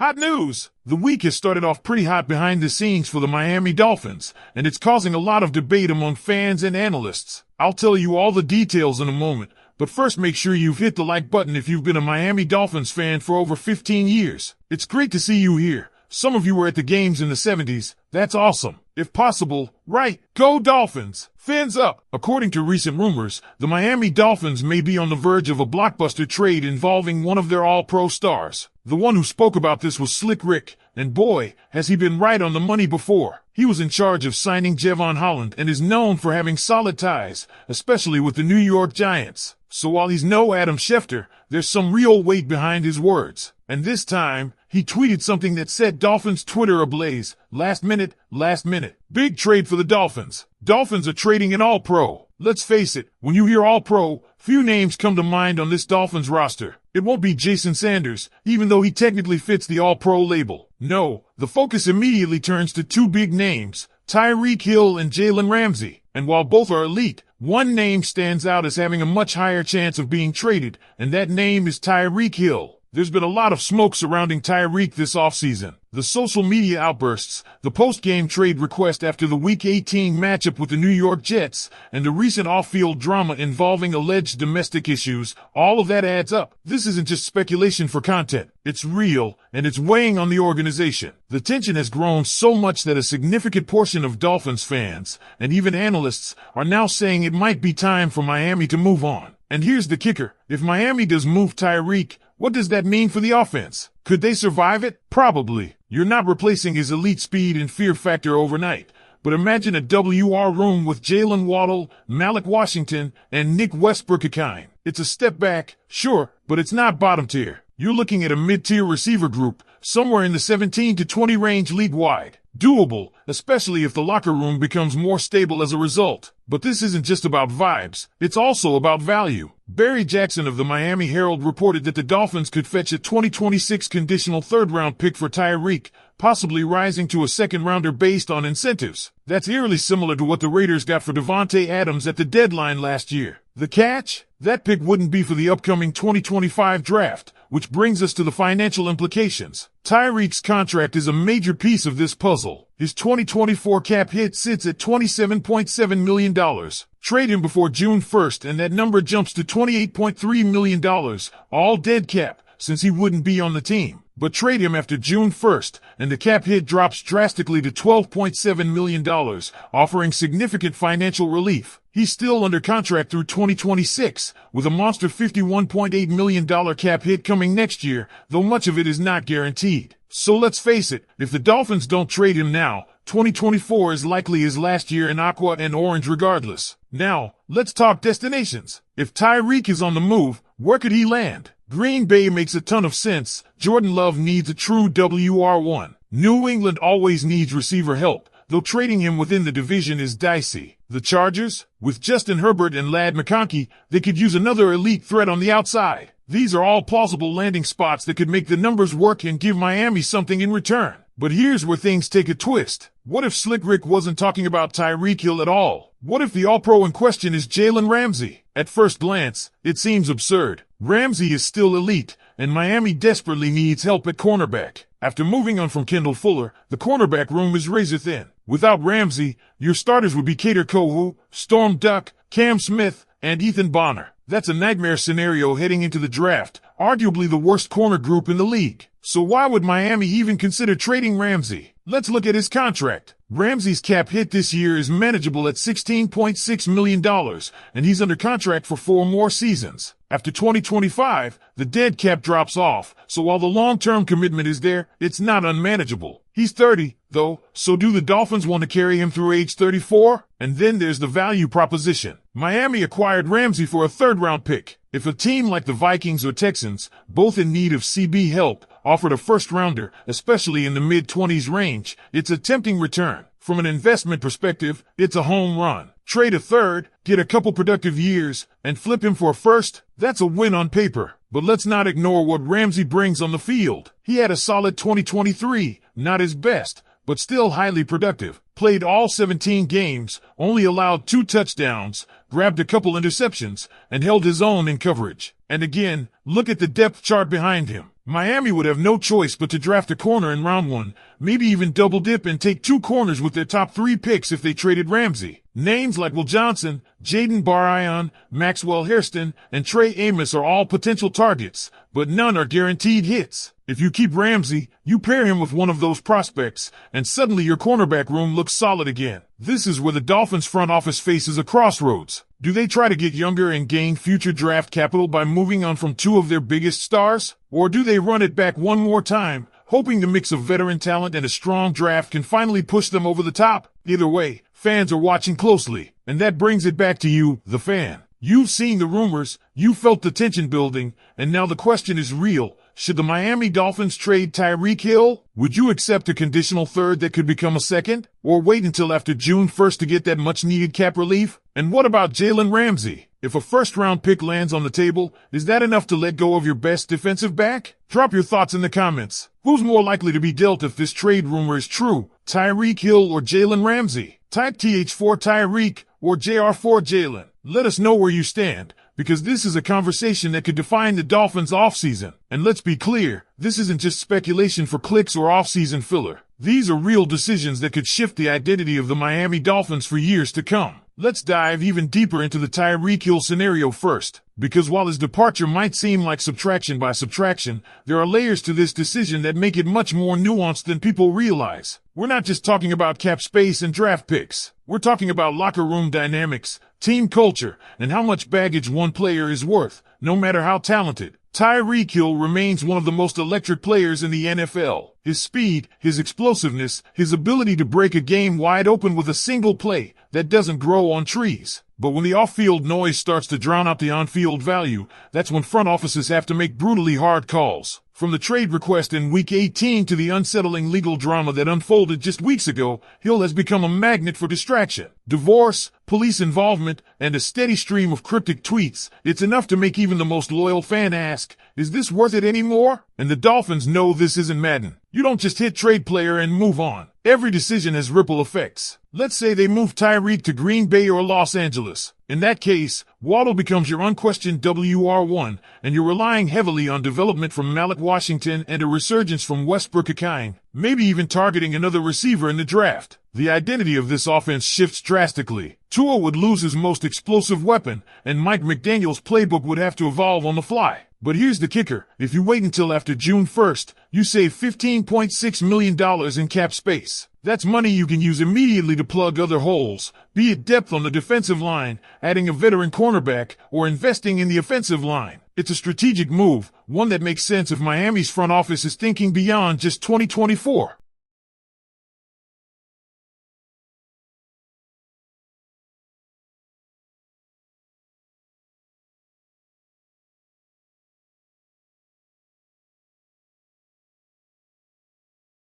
Hot news! The week has started off pretty hot behind the scenes for the Miami Dolphins, and it's causing a lot of debate among fans and analysts. I'll tell you all the details in a moment, but first make sure you've hit the like button if you've been a Miami Dolphins fan for over 15 years. It's great to see you here. Some of you were at the games in the 70s. That's awesome. If possible, right, go Dolphins! Fins up! According to recent rumors, the Miami Dolphins may be on the verge of a blockbuster trade involving one of their all-pro stars. The one who spoke about this was Slick Rick, and boy, has he been right on the money before. He was in charge of signing Javon Holland and is known for having solid ties, especially with the New York Giants. So while he's no Adam Schefter, there's some real weight behind his words. And this time, he tweeted something that set Dolphins Twitter ablaze. Last minute. Big trade for the Dolphins. Dolphins are trading an all-pro. Let's face it, when you hear all-pro, few names come to mind on this Dolphins roster. It won't be Jason Sanders, even though he technically fits the all-pro label. No, the focus immediately turns to two big names, Tyreek Hill and Jalen Ramsey. And while both are elite, one name stands out as having a much higher chance of being traded, and that name is Tyreek Hill. There's been a lot of smoke surrounding Tyreek this offseason. The social media outbursts, the post-game trade request after the Week 18 matchup with the New York Jets, and the recent off-field drama involving alleged domestic issues, all of that adds up. This isn't just speculation for content. It's real, and it's weighing on the organization. The tension has grown so much that a significant portion of Dolphins fans, and even analysts, are now saying it might be time for Miami to move on. And here's the kicker. If Miami does move Tyreek, what does that mean for the offense? Could they survive it? Probably. You're not replacing his elite speed and fear factor overnight. But imagine a WR room with Jalen Waddle, Malik Washington, and Nick Westbrook-Akine. It's a step back, sure, but it's not bottom tier. You're looking at a mid-tier receiver group, somewhere in the 17 to 20 range league-wide. Doable, especially if the locker room becomes more stable as a result. But this isn't just about vibes, it's also about value. Barry Jackson of the Miami Herald reported that the Dolphins could fetch a 2026 conditional third-round pick for Tyreek, possibly rising to a second-rounder based on incentives. That's eerily similar to what the Raiders got for Davante Adams at the deadline last year. The catch? That pick wouldn't be for the upcoming 2025 draft, which brings us to the financial implications. Tyreek's contract is a major piece of this puzzle. His 2024 cap hit sits at $27.7 million. Trade him before June 1st and that number jumps to $28.3 million, all dead cap, since he wouldn't be on the team. But trade him after June 1st, and the cap hit drops drastically to $12.7 million, offering significant financial relief. He's still under contract through 2026, with a monster $51.8 million cap hit coming next year, though much of it is not guaranteed. So let's face it, if the Dolphins don't trade him now, 2024 is likely his last year in aqua and orange regardless. Now, let's talk destinations. If Tyreek is on the move, where could he land? Green Bay makes a ton of sense. Jordan Love needs a true WR1. New England always needs receiver help, though trading him within the division is dicey. The Chargers? With Justin Herbert and Ladd McConkey, they could use another elite threat on the outside. These are all plausible landing spots that could make the numbers work and give Miami something in return. But here's where things take a twist. What if Slick Rick wasn't talking about Tyreek Hill at all? What if the all-pro in question is Jalen Ramsey? At first glance, it seems absurd. Ramsey is still elite, and Miami desperately needs help at cornerback. After moving on from Kendall Fuller, the cornerback room is razor thin. Without Ramsey, your starters would be Kader Kohou, Storm Duck, Cam Smith, and Ethan Bonner. That's a nightmare scenario heading into the draft, arguably the worst corner group in the league. So why would Miami even consider trading Ramsey? Let's look at his contract. Ramsey's cap hit this year is manageable at $16.6 million, and he's under contract for 4 more seasons. After 2025, the dead cap drops off, so while the long-term commitment is there, it's not unmanageable. He's 30, though, so do the Dolphins want to carry him through age 34? And then there's the value proposition. Miami acquired Ramsey for a third-round pick. If a team like the Vikings or Texans, both in need of CB help, offered a first-rounder, especially in the mid-20s range, it's a tempting return. From an investment perspective, it's a home run. Trade a third, get a couple productive years, and flip him for a first. That's a win on paper. But let's not ignore what Ramsey brings on the field. He had a solid 2023, not his best, but still highly productive. Played all 17 games, only allowed 2 touchdowns, grabbed a couple interceptions, and held his own in coverage. And again, look at the depth chart behind him. Miami would have no choice but to draft a corner in round 1, maybe even double dip and take 2 corners with their top 3 picks if they traded Ramsey. Names like Will Johnson, Jaden Bar-Ion, Maxwell Hairston, and Trey Amos are all potential targets, but none are guaranteed hits. If you keep Ramsey, you pair him with one of those prospects, and suddenly your cornerback room looks solid again. This is where the Dolphins front office faces a crossroads. Do they try to get younger and gain future draft capital by moving on from 2 of their biggest stars? Or do they run it back one more time, hoping the mix of veteran talent and a strong draft can finally push them over the top? Either way, fans are watching closely, and that brings it back to you, the fan. You've seen the rumors, you felt the tension building, and now the question is real. Should the Miami Dolphins trade Tyreek Hill? Would you accept a conditional third that could become a second? Or wait until after June 1st to get that much-needed cap relief? And what about Jalen Ramsey? If a first-round pick lands on the table, is that enough to let go of your best defensive back? Drop your thoughts in the comments. Who's more likely to be dealt if this trade rumor is true? Tyreek Hill or Jalen Ramsey? Type TH4 Tyreek or JR4 Jalen. Let us know where you stand, because this is a conversation that could define the Dolphins' offseason. And let's be clear, this isn't just speculation for clicks or offseason filler. These are real decisions that could shift the identity of the Miami Dolphins for years to come. Let's dive even deeper into the Tyreek Hill scenario first, because while his departure might seem like subtraction by subtraction, there are layers to this decision that make it much more nuanced than people realize. We're not just talking about cap space and draft picks. We're talking about locker room dynamics, team culture, and how much baggage one player is worth, no matter how talented. Tyreek Hill remains one of the most electric players in the NFL. His speed, his explosiveness, his ability to break a game wide open with a single play, that doesn't grow on trees. But when the off-field noise starts to drown out the on-field value, that's when front offices have to make brutally hard calls. From the trade request in Week 18 to the unsettling legal drama that unfolded just weeks ago, Hill has become a magnet for distraction. Divorce, police involvement, and a steady stream of cryptic tweets. It's enough to make even the most loyal fan ask, is this worth it anymore? And the Dolphins know this isn't Madden. You don't just hit trade player and move on. Every decision has ripple effects. Let's say they move Tyreek to Green Bay or Los Angeles. In that case, Waddle becomes your unquestioned WR1, and you're relying heavily on development from Malik Washington and a resurgence from Westbrook-Ikine, maybe even targeting another receiver in the draft. The identity of this offense shifts drastically. Tua would lose his most explosive weapon, and Mike McDaniel's playbook would have to evolve on the fly. But here's the kicker. If you wait until after June 1st, you save $15.6 million in cap space. That's money you can use immediately to plug other holes, be it depth on the defensive line, adding a veteran cornerback, or investing in the offensive line. It's a strategic move, one that makes sense if Miami's front office is thinking beyond just 2024.